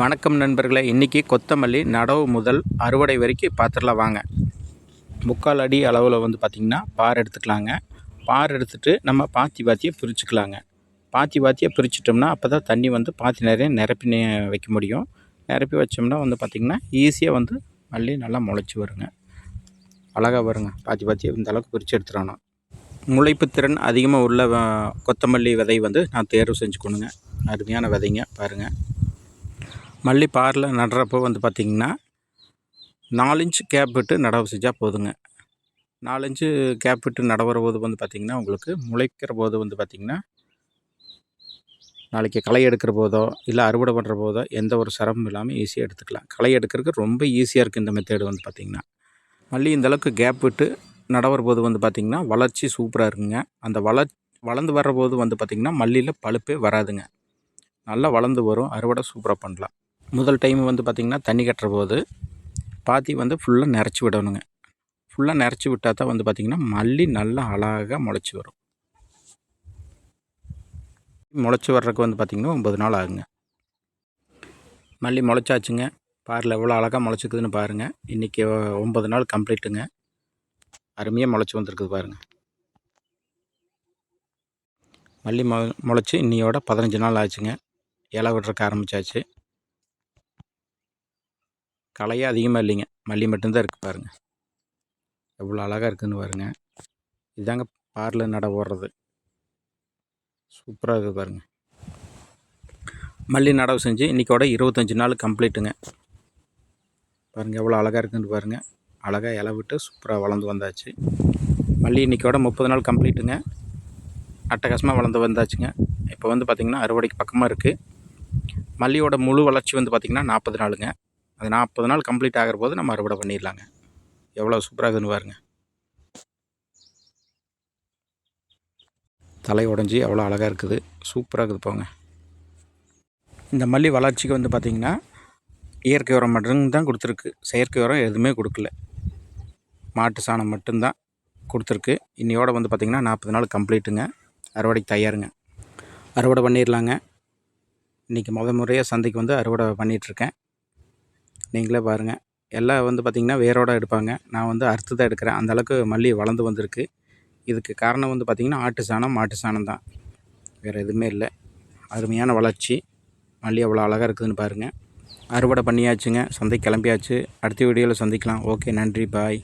வணக்கம் நண்பர்களே, இன்றைக்கி கொத்தமல்லி நடவு முதல் அறுவடை வரைக்கும் பார்த்துடலாம் வாங்க. 3/4 அடி அளவில் பார்த்திங்கன்னா பார் எடுத்துக்கலாங்க. பார் எடுத்துகிட்டு நம்ம பாத்தியாக பிரிச்சுக்கலாங்க. பாத்தியாக பிரிச்சிட்டோம்னா அப்போ தான் தண்ணி பாத்தி நிறைய நிரப்பி வைக்க முடியும். நிரப்பி வச்சோம்னா பார்த்திங்கன்னா ஈஸியாக மல்லி நல்லா முளைச்சி வருங்க. அழகாக வருங்க. பாத்தியாக இந்த அளவுக்கு பிரித்து எடுத்துடணும். முளைப்பு திறன் அதிகமாக உள்ள கொத்தமல்லி விதை நான் தேர்வு செஞ்சுக்கணுங்க. அருமையான விதைங்க பாருங்கள். மல்லி பாரில் நடுறப்போ பார்த்திங்கன்னா 4 இன்ச் கேப் விட்டு நடவு செஞ்சால் போதுங்க. 4 இன்ச்சு கேப் விட்டு நடவுற போது பார்த்திங்கன்னா உங்களுக்கு முளைக்கிற போது பார்த்திங்கன்னா நாளைக்கு களை எடுக்கிற போதோ இல்லை அறுவடை பண்ணுற போதோ எந்த ஒரு சிரமம் இல்லாமல் ஈஸியாக எடுத்துக்கலாம். களை எடுக்கிறதுக்கு ரொம்ப ஈஸியாக இருக்குது இந்த மெத்தேடு பார்த்திங்கன்னா. மல்லி இந்தளவுக்கு கேப் விட்டு நடவுற போது பார்த்திங்கன்னா வளர்ச்சி சூப்பராக இருக்குங்க. அந்த வளர்ந்து வர்ற போது பார்த்திங்கன்னா மல்லியில் பழுப்பே வராதுங்க. நல்லா வளர்ந்து வரும். அறுவடை சூப்பராக பண்ணலாம். முதல் டைம் பார்த்திங்கன்னா தண்ணி கட்டுற போது பாத்தி ஃபுல்லாக நிறச்சி விடணுங்க. ஃபுல்லாக நிறச்சி விட்டால் தான் பார்த்திங்கன்னா மல்லி நல்லா அழகாக முளைச்சி வரும். முளைச்சி வர்றதுக்கு பார்த்திங்கன்னா 9 நாள் ஆகுங்க. மல்லி முளைச்சாச்சுங்க. பாரில் எவ்வளோ அழகாக முளைச்சிக்குதுன்னு பாருங்கள். இன்றைக்கி 9 நாள் கம்ப்ளீட்டுங்க. அருமையாக முளைச்சி வந்திருக்குது பாருங்கள். மல்லி முளைச்சி இன்னையோட 15 நாள் ஆச்சுங்க. இலை விடுறதுக்கு ஆரம்பித்தாச்சு. களையே அதிகமாக இல்லைங்க. மல்லி மட்டும்தான் இருக்குது பாருங்கள். எவ்வளோ அழகாக இருக்குதுன்னு பாருங்கள். இதுதாங்க பாரில் நட ஓடுறது. சூப்பராக இருக்குது பாருங்கள். மல்லி நடவு செஞ்சு இன்றைக்கோட 25 நாள் கம்ப்ளீட்டுங்க. பாருங்கள் எவ்வளோ அழகாக இருக்குதுன்னு பாருங்கள். அழகாக இலை விட்டு சூப்பராக வளர்ந்து வந்தாச்சு. மல்லி இன்றைக்கோட 30 நாள் கம்ப்ளீட்டுங்க. அட்டகாசமாக வளர்ந்து வந்தாச்சுங்க. இப்போ பார்த்திங்கன்னா அறுவடைக்கு பக்கமாக இருக்குது. மல்லியோட முழு வளர்ச்சி பார்த்திங்கன்னா 40 நாளுங்க. அது 40 நாள் கம்ப்ளீட் ஆகிற போது நம்ம அறுவடை பண்ணிடலாங்க. எவ்வளோ சூப்பராக இருக்குதுன்னு பாருங்கள். தலை உடஞ்சி எவ்வளோ அழகாக இருக்குது. சூப்பராக இருக்குது போங்க. இந்த மல்லி வளர்ச்சிக்கு பார்த்திங்கன்னா இயற்கை உரம் மட்டும்தான் கொடுத்துருக்கு. செயற்கை உரம் எதுவுமே கொடுக்கல. மாட்டு சாணம் மட்டும்தான் கொடுத்துருக்கு. இன்னையோட பார்த்திங்கன்னா 40 நாள் கம்ப்ளீட்டுங்க. அறுவடைக்கு தயாருங்க. அறுவடை பண்ணிடலாங்க. இன்றைக்கி முறையாக சந்தைக்கு அறுவடை பண்ணிகிட்ருக்கேன். நீங்களே பாருங்கள். எல்லாம் பார்த்திங்கன்னா வேரோடு எடுப்பாங்க. நான் அறுத்து தான் எடுக்கிறேன். அந்தளவுக்கு மல்லி வளர்ந்து வந்திருக்கு. இதுக்கு காரணம் பார்த்திங்கன்னா ஆட்டு சாணம், மாட்டு சாணம் தான். வேறு எதுவுமே இல்லை. அருமையான வளர்ச்சி. மல்லி அவ்வளோ அழகாக இருக்குதுன்னு பாருங்கள். அறுவடை பண்ணியாச்சுங்க. சந்தைக்கு கிளம்பியாச்சு. அடுத்த வீடியோவில் சந்திக்கலாம். ஓகே, நன்றி, பாய்.